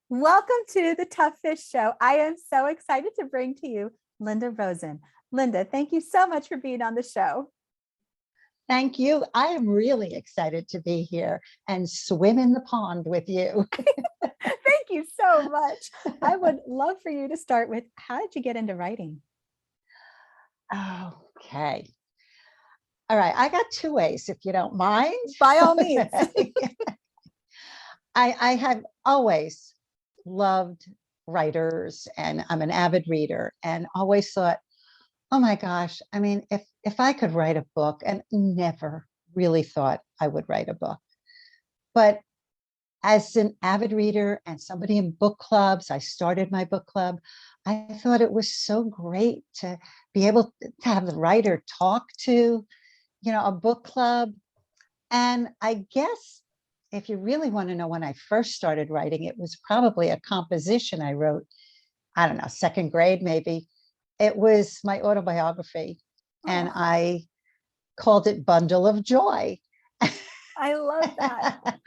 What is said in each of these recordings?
Welcome to the TufFish Show. I am so excited to bring to you Linda Rosen. Linda, thank you so much for being on the show. Thank you. I am really excited to be here and swim in the pond with you. Thank you so much. I would love for you to start with, how did you get into writing? Okay. All right. I got two ways, if you don't mind. By all means. I have always loved writers, and I'm an avid reader, and always thought, oh my gosh, I mean, if I could write a book, and never really thought I would write a book. But as an avid reader and somebody in book clubs, I started my book club. I thought it was so great to be able to have the writer talk to, a book club. And I guess if you really want to know when I first started writing, it was probably a composition I wrote, I don't know, second grade maybe. It was my autobiography, and I called it Bundle of Joy. I love that.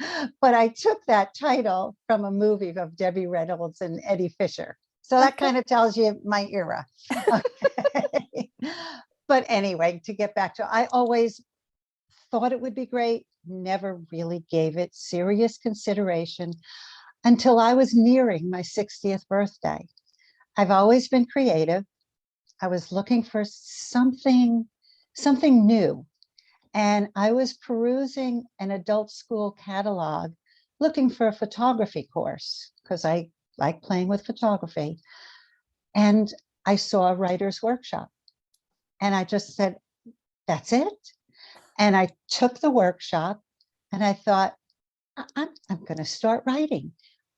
But I took that title from a movie of Debbie Reynolds and Eddie Fisher. So that kind of tells you my era. Okay. But anyway, to get back to, I always thought it would be great, never really gave it serious consideration until I was nearing my 60th birthday. I've always been creative. I was looking for something new. And I was perusing an adult school catalog, looking for a photography course, because I like playing with photography. And I saw a writer's workshop. And I just said, that's it. And I took the workshop, and I thought, I'm going to start writing.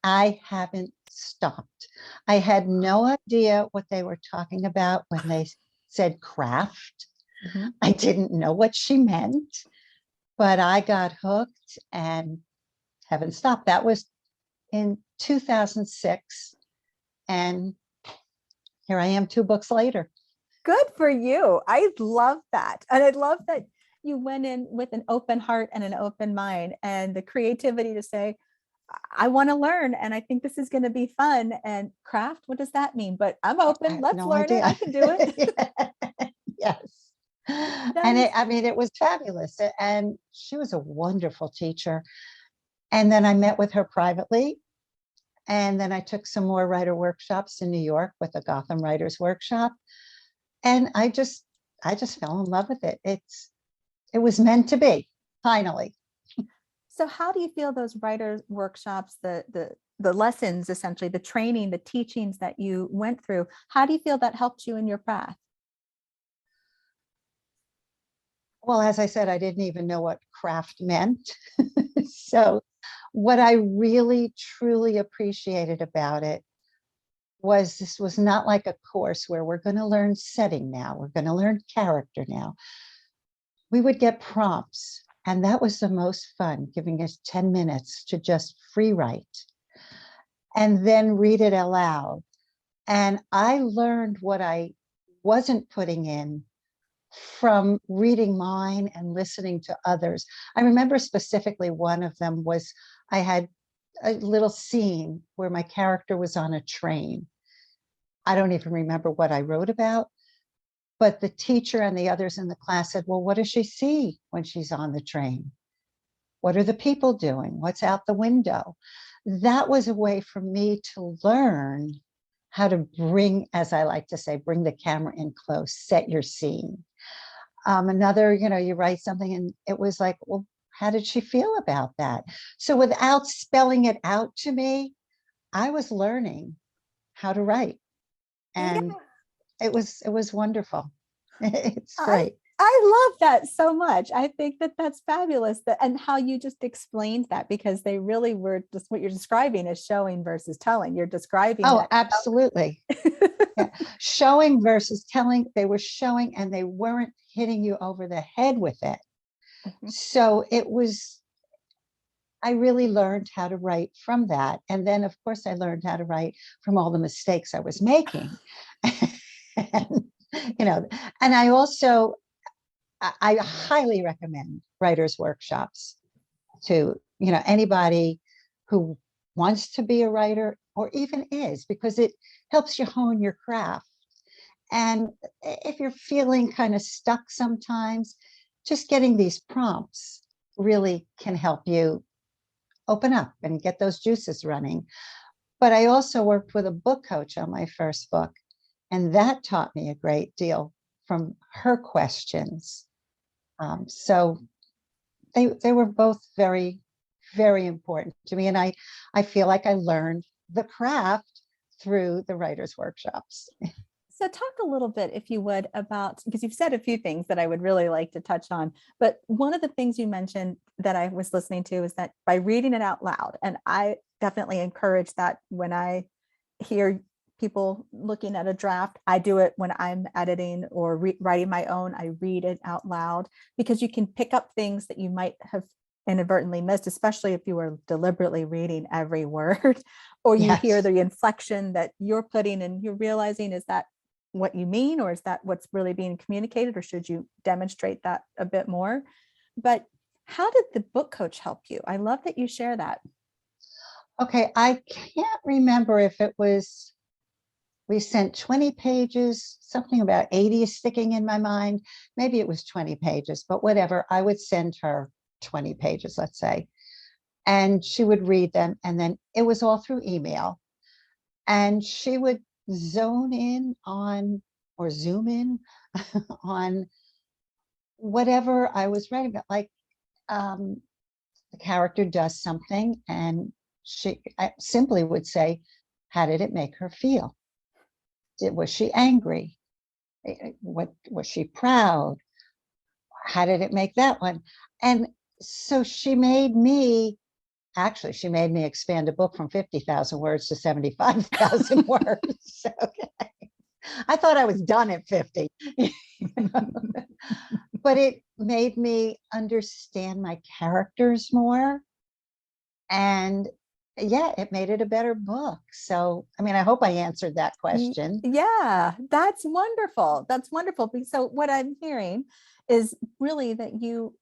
I haven't stopped. I had no idea what they were talking about when they said craft. Mm-hmm. I didn't know what she meant, but I got hooked and haven't stopped. That was in 2006. And here I am 2 books later. Good for you. I love that. And I love that you went in with an open heart and an open mind, and the creativity to say, I want to learn, and I think this is going to be fun. And craft, what does that mean? But I'm open. Let's learn it. I can do it. Yes. And it was fabulous. And she was a wonderful teacher. And then I met with her privately. And then I took some more writer workshops in New York with the Gotham Writers Workshop. And I just fell in love with it. It was meant to be, finally. So how do you feel those writers' workshops, the lessons, essentially, the training, the teachings that you went through, how do you feel that helped you in your path? Well, as I said, I didn't even know what craft meant. So what I really, truly appreciated about it was this was not like a course where we're going to learn setting now, we're going to learn character now. We would get prompts, and that was the most fun, giving us 10 minutes to just free write and then read it aloud. And I learned what I wasn't putting in from reading mine and listening to others. I remember specifically one of them was, I had a little scene where my character was on a train. I don't even remember what I wrote about, but the teacher and the others in the class said, well, what does she see when she's on the train? What are the people doing? What's out the window? That was a way for me to learn how to bring, as I like to say, bring the camera in close, set your scene. Another, you write something and it was like, well, how did she feel about that? So without spelling it out to me, I was learning how to write. And it was wonderful. It's great. I love that so much. I think that that's fabulous, and how you just explained that, because they really were just, what you're describing is showing versus telling. You're describing. Oh, absolutely. Yeah. Showing versus telling. They were showing, and they weren't hitting you over the head with it. Mm-hmm. So I really learned how to write from that. And then, of course, I learned how to write from all the mistakes I was making. And I also, I highly recommend writers' workshops to, anybody who wants to be a writer, or even is, because it helps you hone your craft. And if you're feeling kind of stuck sometimes, just getting these prompts really can help you open up and get those juices running. But I also worked with a book coach on my first book, and that taught me a great deal from her questions. So they were both very, very important to me. And I feel like I learned the craft through the writers' workshops. So talk a little bit, if you would, about, because you've said a few things that I would really like to touch on, but one of the things you mentioned that I was listening to is that by reading it out loud, and I definitely encourage that when I hear people looking at a draft, I do it when I'm editing or writing my own, I read it out loud, because you can pick up things that you might have inadvertently missed, especially if you were deliberately reading every word, or you hear Yes. the inflection that you're putting and you're realizing, is that what you mean, or is that what's really being communicated, or should you demonstrate that a bit more? But how did the book coach help you? I love that you share that. Okay, I can't remember if it was, we sent 20 pages, something about 80 is sticking in my mind. Maybe it was 20 pages, but whatever. I would send her 20 pages, let's say, and she would read them. And then it was all through email. And she would zone in on, or zoom in on whatever I was writing about. Like the character does something, and I simply would say, how did it make her feel? Was she angry? What was she proud? How did it make that one? And so she made me expand a book from 50,000 words to 75,000 words. Okay. I thought I was done at 50. But it made me understand my characters more. And yeah, it made it a better book. So, I mean, I hope I answered that question. Yeah, that's wonderful. That's wonderful. So what I'm hearing is really that you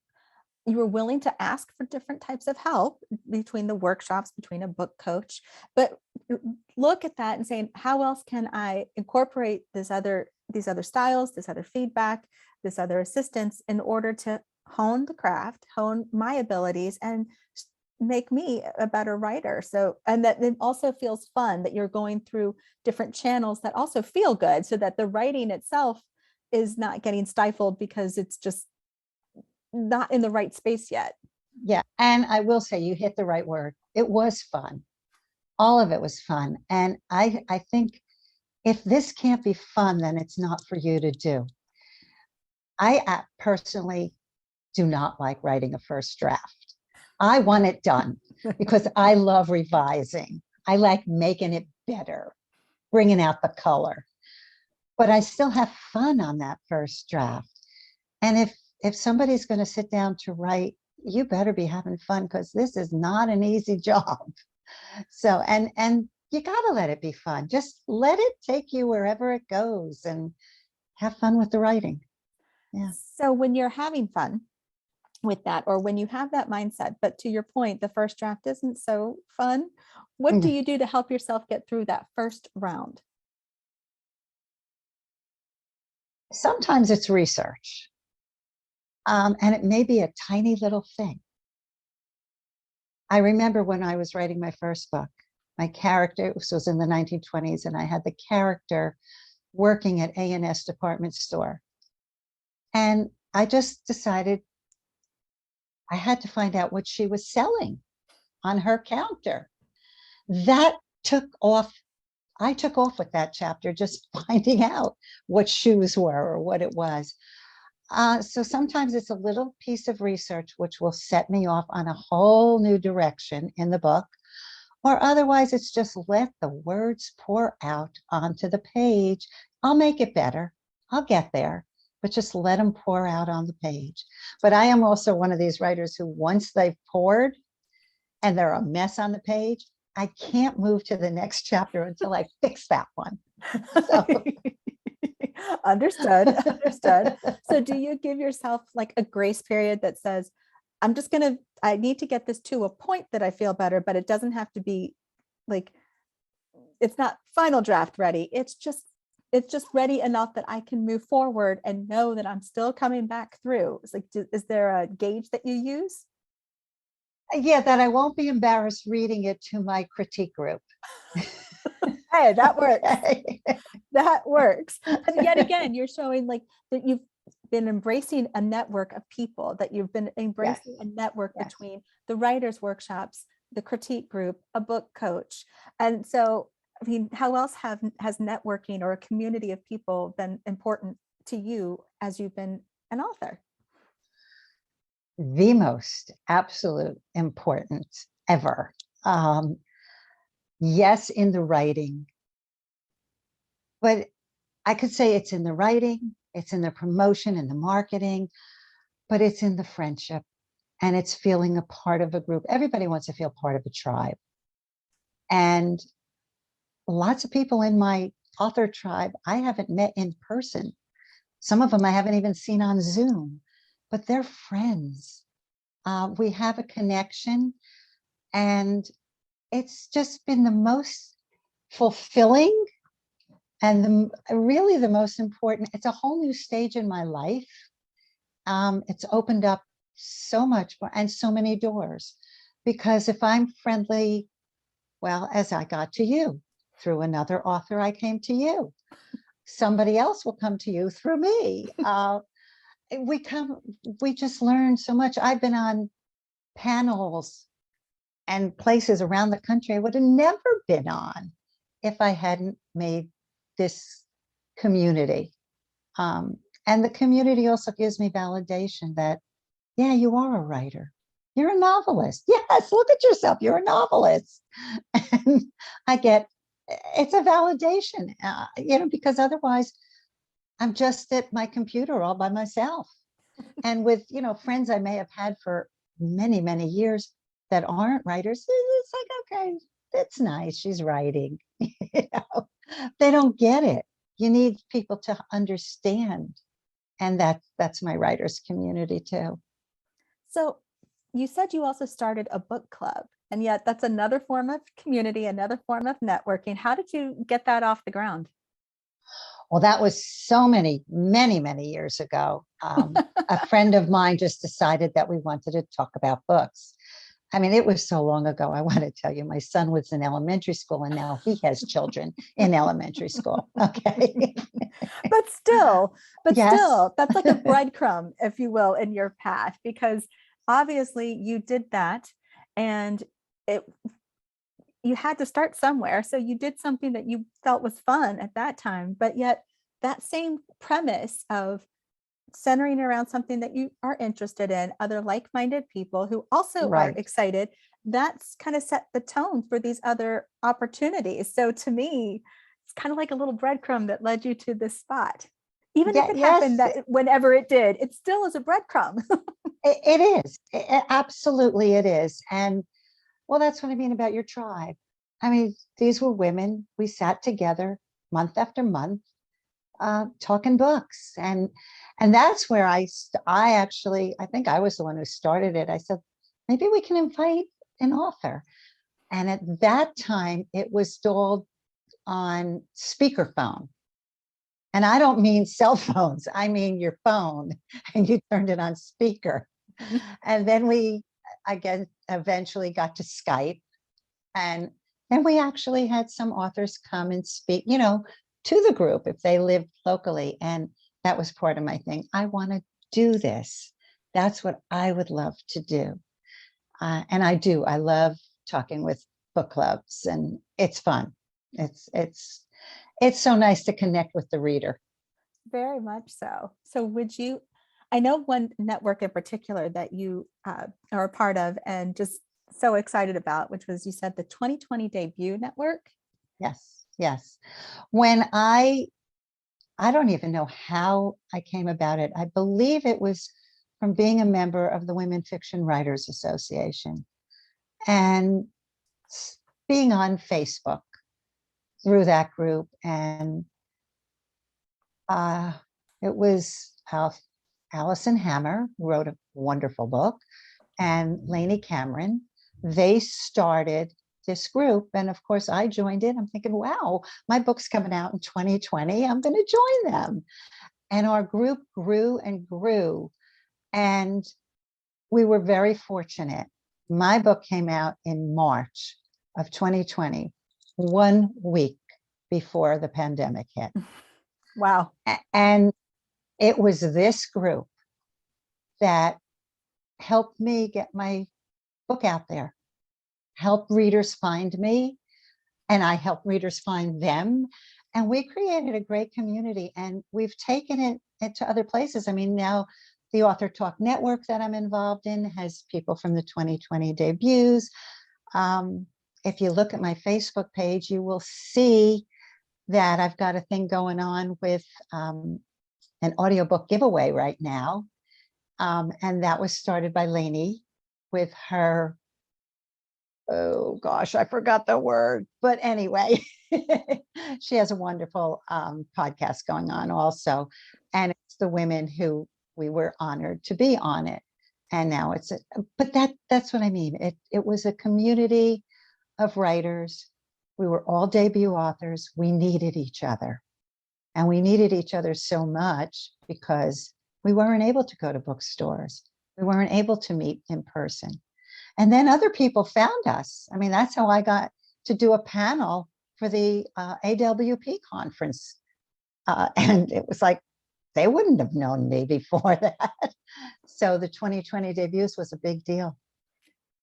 were willing to ask for different types of help between the workshops, between a book coach, but look at that and saying, how else can I incorporate these other styles, this other feedback, this other assistance, in order to hone the craft, hone my abilities, and make me a better writer. So, and that it also feels fun, that you're going through different channels that also feel good, so that the writing itself is not getting stifled because it's just not in the right space yet. Yeah. And I will say, you hit the right word. It was fun. All of it was fun. And I think if this can't be fun, then it's not for you to do. I personally do not like writing a first draft. I want it done because I love revising. I like making it better, bringing out the color. But I still have fun on that first draft. And if somebody's going to sit down to write, you better be having fun, because this is not an easy job. So, and you got to let it be fun. Just let it take you wherever it goes, and have fun with the writing. Yeah. So when you're having fun with that, or when you have that mindset, but to your point, the first draft isn't so fun, what do you do to help yourself get through that first round? Sometimes it's research. And it may be a tiny little thing. I remember when I was writing my first book, my character, this was in the 1920s, and I had the character working at A&S department store. And I just decided I had to find out what she was selling on her counter. That took off. I took off with that chapter, just finding out what shoes were or what it was. So sometimes it's a little piece of research which will set me off on a whole new direction in the book, or otherwise it's just let the words pour out onto the page. I'll make it better. I'll get there, but just let them pour out on the page. But I am also one of these writers who, once they've poured and they're a mess on the page, I can't move to the next chapter until I fix that one. So. Understood. So do you give yourself like a grace period that says, I need to get this to a point that I feel better, but it doesn't have to be like it's not final draft ready. It's just ready enough that I can move forward and know that I'm still coming back through. It's like, is there a gauge that you use? Yeah, that I won't be embarrassed reading it to my critique group. Hey, that works. Okay. That works. And yet again, you're showing like that you've been embracing a network of people, that you've been embracing Yes. a network Yes. between the writers' workshops, the critique group, a book coach. And so, I mean, how else has networking or a community of people been important to you as you've been an author? The most absolute important ever. Yes, in the writing, but I could say it's in the writing, it's in the promotion and the marketing, but it's in the friendship, and it's feeling a part of a group. Everybody wants to feel part of a tribe. And lots of people in my author tribe I haven't met in person. Some of them I haven't even seen on Zoom, but they're friends. We have a connection, and it's just been the most fulfilling and really the most important. It's a whole new stage in my life. It's opened up so much more and so many doors, because if I'm friendly, well, as I got to you through another author, I came to you. Somebody else will come to you through me. We just learn so much. I've been on panels and places around the country I would have never been on if I hadn't made this community. And the community also gives me validation that, yeah, you are a writer. You're a novelist. Yes, look at yourself. You're a novelist. And I get, it's a validation, because otherwise I'm just at my computer all by myself. And with, friends I may have had for many, many years that aren't writers, it's like, okay, that's nice. She's writing. They don't get it. You need people to understand. And that's my writers community too. So you said you also started a book club, and yet that's another form of community, another form of networking. How did you get that off the ground? Well, that was so many, many, many years ago. A friend of mine just decided that we wanted to talk about books. I mean, it was so long ago. I want to tell you, my son was in elementary school, and now he has children in elementary school. Okay. But still, Yes. that's like a breadcrumb, if you will, in your path, because obviously you did that, and it you had to start somewhere. So you did something that you felt was fun at that time, but yet that same premise of centering around something that you are interested in, other like-minded people who also are Right. excited, that's kind of set the tone for these other opportunities. So to me, it's kind of like a little breadcrumb that led you to this spot. Even if Yeah. it happened Yes, that whenever it did, it still is a breadcrumb. it is. Absolutely, it is. And well, that's what I mean about your tribe. I mean, these were women. We sat together month after month, talking books, and that's where I actually, I think I was the one who started it. I said, maybe we can invite an author. And at that time, it was installed on speakerphone. And I don't mean cell phones, I mean your phone, and you turned it on speaker. And then we, again, eventually got to Skype. And then we actually had some authors come and speak, to the group if they lived locally. And that was part of my thing. I want to do this. That's what I would love to do. And I do. I love talking with book clubs, and it's fun. It's so nice to connect with the reader. Very much so. So would you, I know one network in particular that you are a part of and just so excited about, which was, you said, the 2020 debut network. Yes, yes. When I don't even know how I came about it. I believe it was from being a member of the Women Fiction Writers Association and being on Facebook through that group. And uh, it was Allison Hammer, who wrote a wonderful book, and Lainey Cameron. They started this group. And of course, I joined it. I'm thinking, wow, my book's coming out in 2020. I'm going to join them. And our group grew and grew. And we were very fortunate. My book came out in March of 2020, 1 week before the pandemic hit. Wow. And it was this group that helped me get my book out there, help readers find me, and I help readers find them. And we created a great community, and we've taken it to other places. I mean, now the Author Talk Network that I'm involved in has people from the 2020 debuts. If you look at my Facebook page, you will see that I've got a thing going on with an audiobook giveaway right now. And that was started by Lainey with her, oh gosh, I forgot the word. But anyway, she has a wonderful podcast going on also. And it's the women who we were honored to be on it. And now but that's what I mean. It was a community of writers. We were all debut authors. We needed each other. And we needed each other so much because we weren't able to go to bookstores. We weren't able to meet in person. And then other people found us. I mean, that's how I got to do a panel for the AWP conference. And it was like, they wouldn't have known me before that. So the 2020 debuts was a big deal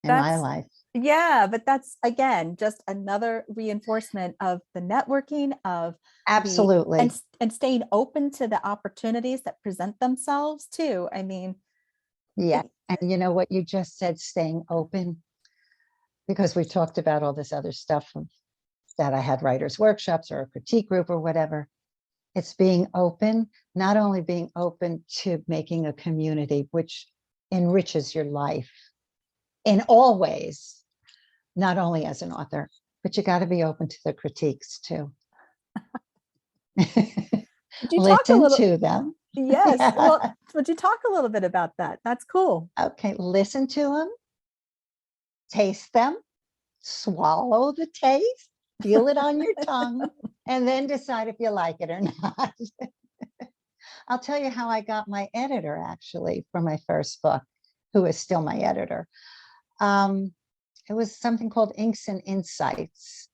in my life. Yeah, but that's, again, just another reinforcement of the networking of absolutely and staying open to the opportunities that present themselves too. I mean, yeah. And you know what you just said, staying open, because we talked about all this other stuff that I had writers' workshops or a critique group or whatever. It's being open, not only being open to making a community, which enriches your life in all ways, not only as an author, but you got to be open to the critiques too. Listen to them. Yes. Yeah. Well, would you talk a little bit about that? That's cool. Okay. Listen to them, taste them, swallow the taste, feel it on your tongue, and then decide if you like it or not. I'll tell you how I got my editor, actually, for my first book, who is still my editor. It was something called Inks and Insights.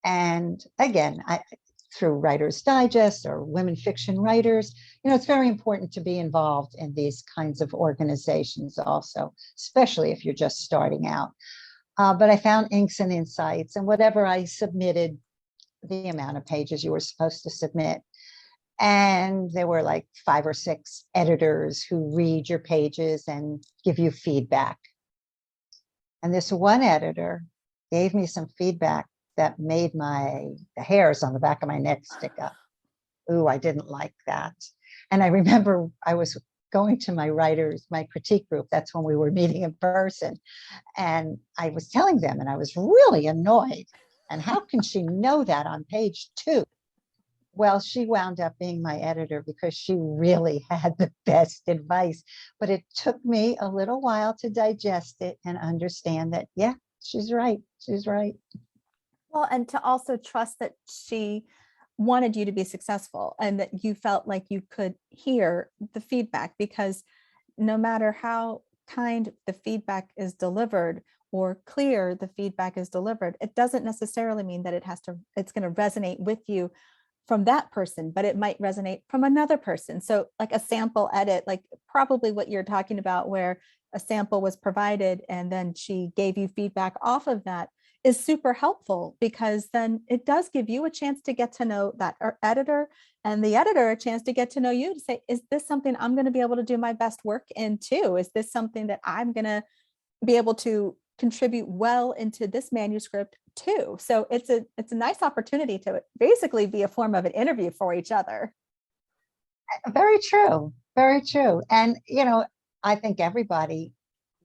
And again, through Writer's Digest or Women Fiction Writers, it's very important to be involved in these kinds of organizations also, especially if you're just starting out. But I found Inks and Insights, and whatever I submitted, the amount of pages you were supposed to submit. And there were like 5 or 6 editors who read your pages and give you feedback. And this one editor gave me some feedback that made the hairs on the back of my neck stick up. Ooh, I didn't like that. And I remember I was going to my critique group. That's when we were meeting in person. And I was telling them, and I was really annoyed. And how can she know that on page 2? Well, she wound up being my editor because she really had the best advice. But it took me a little while to digest it and understand that, yeah, she's right. She's right. Well, and to also trust that she wanted you to be successful and that you felt like you could hear the feedback, because no matter how kind the feedback is delivered or clear the feedback is delivered, it doesn't necessarily mean that it's going to resonate with you from that person, but it might resonate from another person. So like a sample edit, like probably what you're talking about, where a sample was provided and then she gave you feedback off of that, is super helpful, because then it does give you a chance to get to know that editor, and the editor a chance to get to know you, to say, is this something I'm going to be able to do my best work in too? Is this something that I'm going to be able to contribute well into this manuscript too? So it's a nice opportunity to basically be a form of an interview for each other. Very true. Very true. And, I think everybody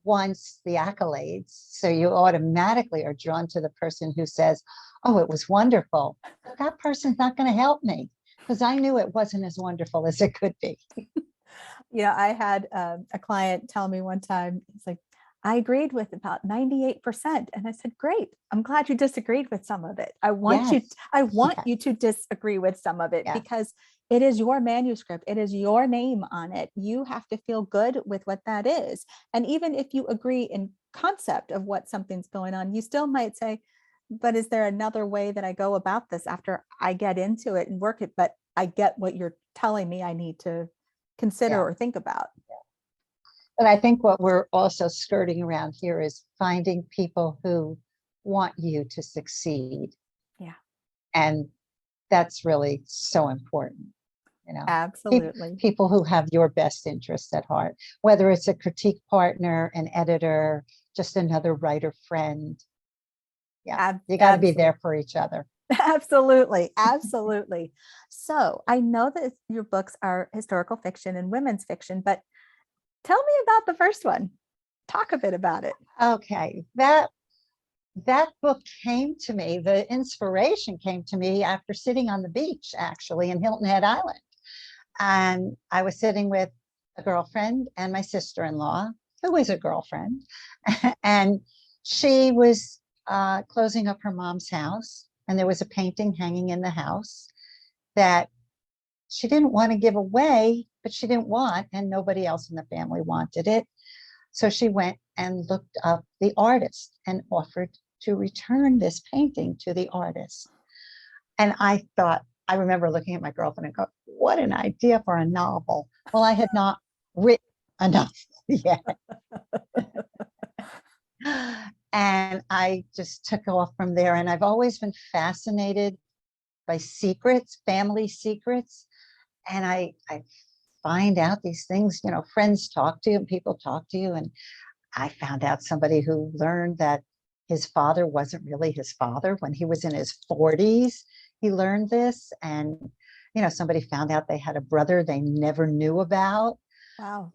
wants the accolades. So you automatically are drawn to the person who says, oh, it was wonderful. But that person's not going to help me because I knew it wasn't as wonderful as it could be. I had a client tell me one time, he's like, I agreed with about 98%. And I said, great. I'm glad you disagreed with some of it. I want Yes. Yeah. you to disagree with some of it Yeah. because it is your manuscript. It is your name on it. You have to feel good with what that is. And even if you agree in concept of what something's going on, you still might say, but is there another way that I go about this after I get into it and work it? But I get what you're telling me I need to consider Yeah. or think about. But I think what we're also skirting around here is finding people who want you to succeed. Yeah, And that's really so important, you know. absolutely. People who have your best interests at heart, whether it's a critique partner, an editor, just another writer friend. Yeah, you got to be there for each other. Absolutely. Absolutely. So I know that your books are historical fiction and women's fiction, but tell me about the first one. Talk a bit about it. Okay, that book came to me, the inspiration came to me after sitting on the beach, actually, in Hilton Head Island. And I was sitting with a girlfriend and my sister-in-law, who was a girlfriend, and she was closing up her mom's house, and there was a painting hanging in the house that she didn't want to give away, but she didn't want, and nobody else in the family wanted it. So she went and looked up the artist and offered to return this painting to the artist. And I thought, I remember looking at my girlfriend and go, what an idea for a novel. Well, I had not written a novel yet. And I just took off from there. And I've always been fascinated by secrets, family secrets. And I find out these things, you know, friends talk to you and people talk to you. And I found out somebody who learned that his father wasn't really his father when he was in his 40s. He learned this. And, you know, somebody found out they had a brother they never knew about. Wow.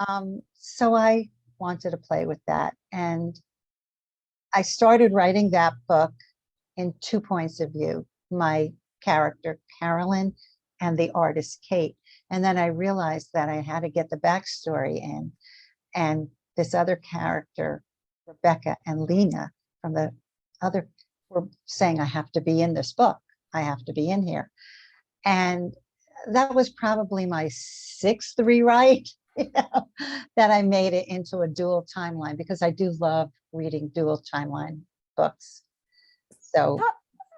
So I wanted to play with that. And I started writing that book in 2 points of view, my character, Carolyn, and the artist, Kate. And then I realized that I had to get the backstory in. And this other character, Rebecca and Lena from the other, were saying, I have to be in this book. I have to be in here. And that was probably my 6th rewrite, you know, that I made it into a dual timeline, because I do love reading dual timeline books. So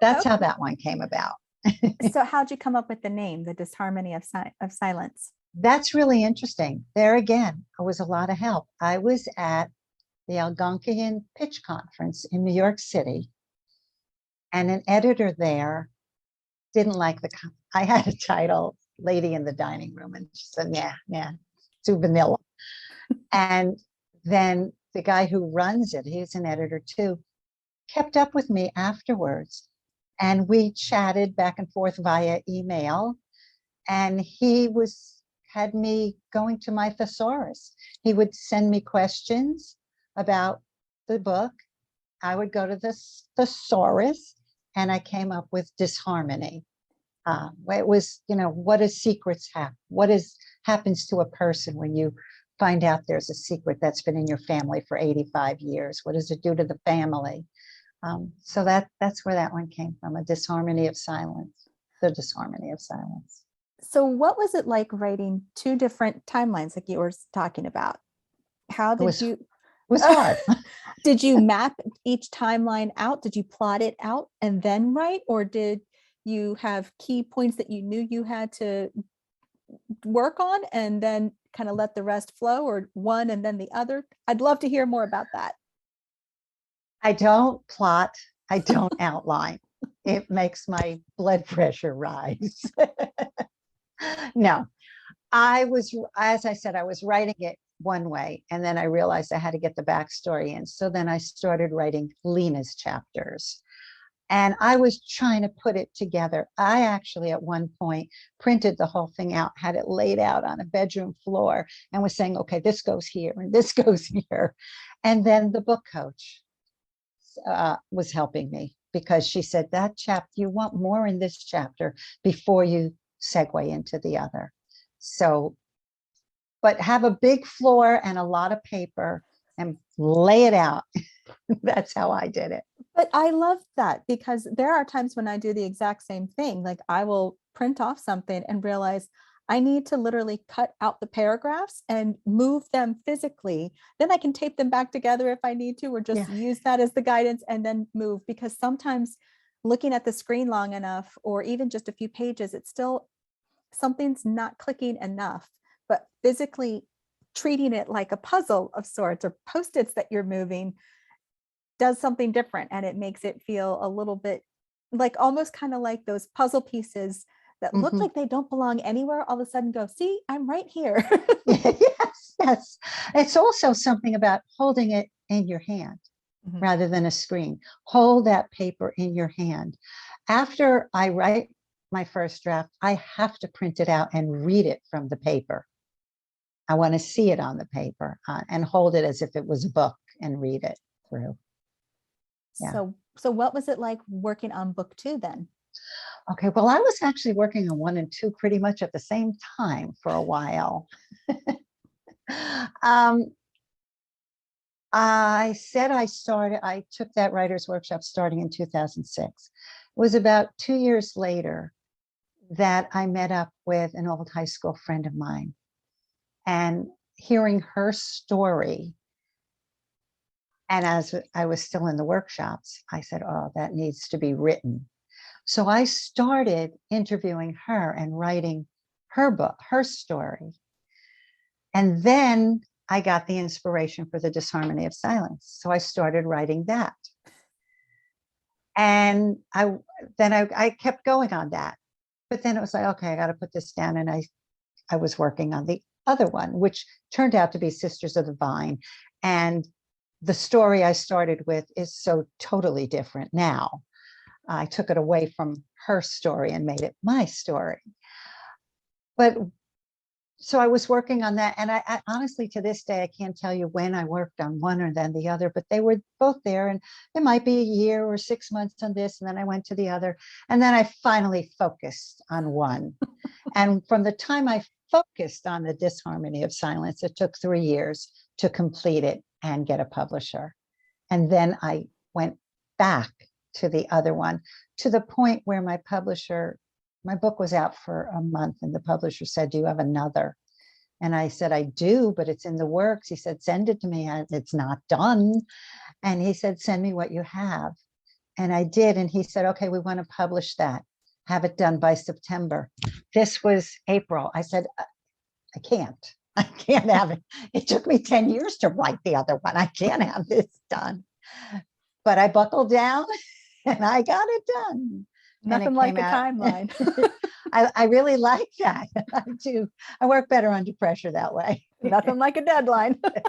that's how that one came about. So how'd you come up with the name, The Disharmony of Silence? That's really interesting. There again, it was a lot of help. I was at the Algonquian Pitch Conference in New York City, and an editor there didn't like I had a title, Lady in the Dining Room, and she said, yeah, too vanilla. And then the guy who runs it, he's an editor too, kept up with me afterwards. And we chatted back and forth via email. And he had me going to my thesaurus. He would send me questions about the book. I would go to the thesaurus, and I came up with disharmony. It was, you know, what does secrets have? What happens to a person when you find out there's a secret that's been in your family for 85 years? What does it do to the family? So that's where that one came from, a disharmony of silence, the disharmony of silence. So what was it like writing 2 different timelines like you were talking about? How did you? It was hard. Did you map each timeline out? Did you plot it out and then write? Or did you have key points that you knew you had to work on and then kind of let the rest flow, or one and then the other? I'd love to hear more about that. I don't plot. I don't outline. It makes my blood pressure rise. No, as I said, I was writing it one way, and then I realized I had to get the backstory in. So then I started writing Lena's chapters, and I was trying to put it together. I actually, at one point, printed the whole thing out, had it laid out on a bedroom floor, and was saying, okay, this goes here and this goes here. And then the book coach was helping me, because she said, that chapter, you want more in this chapter before you segue into the other. So, but have a big floor and a lot of paper, and lay it out. That's how I did it. But I love that because there are times when I do the exact same thing. Like I will print off something and realize I need to literally cut out the paragraphs and move them physically. Then I can tape them back together if I need to, or just Yeah. use that as the guidance and then move. Because sometimes looking at the screen long enough, or even just a few pages, it's still something's not clicking enough. But physically treating it like a puzzle of sorts, or post-its that you're moving, does something different, and it makes it feel a little bit like, almost kind of like those puzzle pieces that look Mhm. like they don't belong anywhere, all of a sudden go, see, I'm right here. Yes, yes. It's also something about holding it in your hand Mhm. rather than a screen. Hold that paper in your hand. After I write my first draft, I have to print it out and read it from the paper. I want to see it on the paper and hold it as if it was a book and read it through. Yeah. So what was it like working on book 2 then? Okay. Well, I was actually working on 1 and 2 pretty much at the same time for a while. um, I took that writer's workshop starting in 2006. It was about 2 years later that I met up with an old high school friend of mine, and hearing her story. And as I was still in the workshops, I said, oh, that needs to be written. So I started interviewing her and writing her book, her story. And then I got the inspiration for the Disharmony of Silence. So I started writing that. And I kept going on that. But then it was like, okay, I got to put this down. And I was working on the other one, which turned out to be Sisters of the Vine. And the story I started with is so totally different now. I took it away from her story and made it my story. But so I was working on that. And I honestly, to this day, I can't tell you when I worked on one or then the other, but they were both there. And it might be a year or 6 months on this. And then I went to the other. And then I finally focused on one. And from the time I focused on the Disharmony of Silence, it took 3 years to complete it and get a publisher. And then I went back to the other one, to the point where my book was out for a month, and the publisher said, do you have another? And I said, I do, but it's in the works. He said, send it to me. It's not done. And he said, send me what you have. And I did. And he said, okay, we want to publish that. Have it done by September. This was April. I said, I can't have it. It took me 10 years to write the other one. I can't have this done. But I buckled down and I got it done. Nothing like a timeline. I really like that. I do. I work better under pressure that way. Nothing like a deadline. But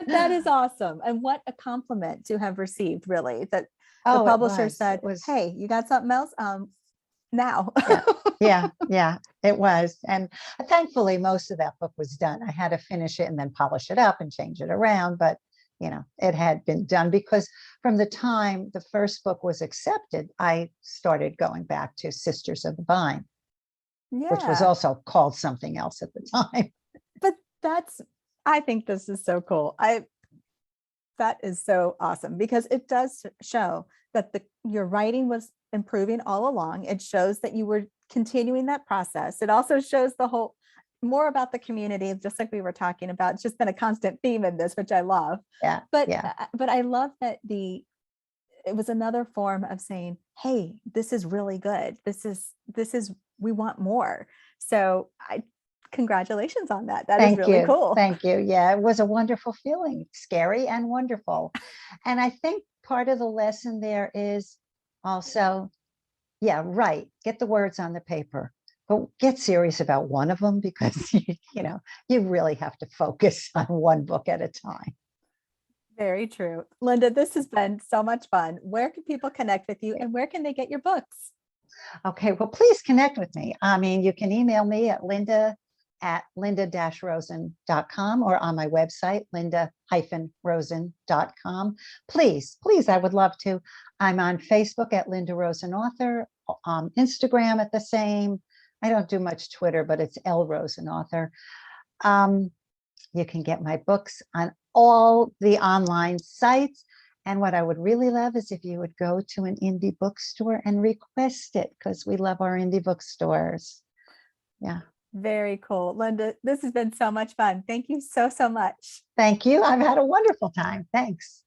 that is awesome. And what a compliment to have received, really, that the publisher said, hey, you got something else? Now. Yeah, it was. And thankfully, most of that book was done. I had to finish it and then polish it up and change it around. But, it had been done, because from the time the first book was accepted, I started going back to Sisters of the Vine, which was also called something else at the time. But I think this is so cool. That is so awesome, because it does show that your writing was improving all along. It shows that you were continuing that process. It also shows more about the community, just like we were talking about. It's just been a constant theme in this, which I love. Yeah. But I love that it was another form of saying, hey, this is really good. This is we want more. So congratulations on that. That is really cool. Thank you. Yeah, it was a wonderful feeling, scary and wonderful. And I think part of the lesson there is also, get the words on the paper, but get serious about one of them, because you really have to focus on one book at a time. Very true. Linda, this has been so much fun. Where can people connect with you, and where can they get your books? Okay, well, please connect with me. I mean, you can email me at linda@rosen.com, or on my website, linda-rosen.com. Please, I would love to. I'm on Facebook at Linda Rosen Author, Instagram at the same. I don't do much Twitter, but it's L Rosen Author. You can get my books on all the online sites. And what I would really love is if you would go to an indie bookstore and request it, because we love our indie bookstores. Yeah. Very cool. Linda, this has been so much fun. Thank you so, so much. Thank you. I've had a wonderful time. Thanks.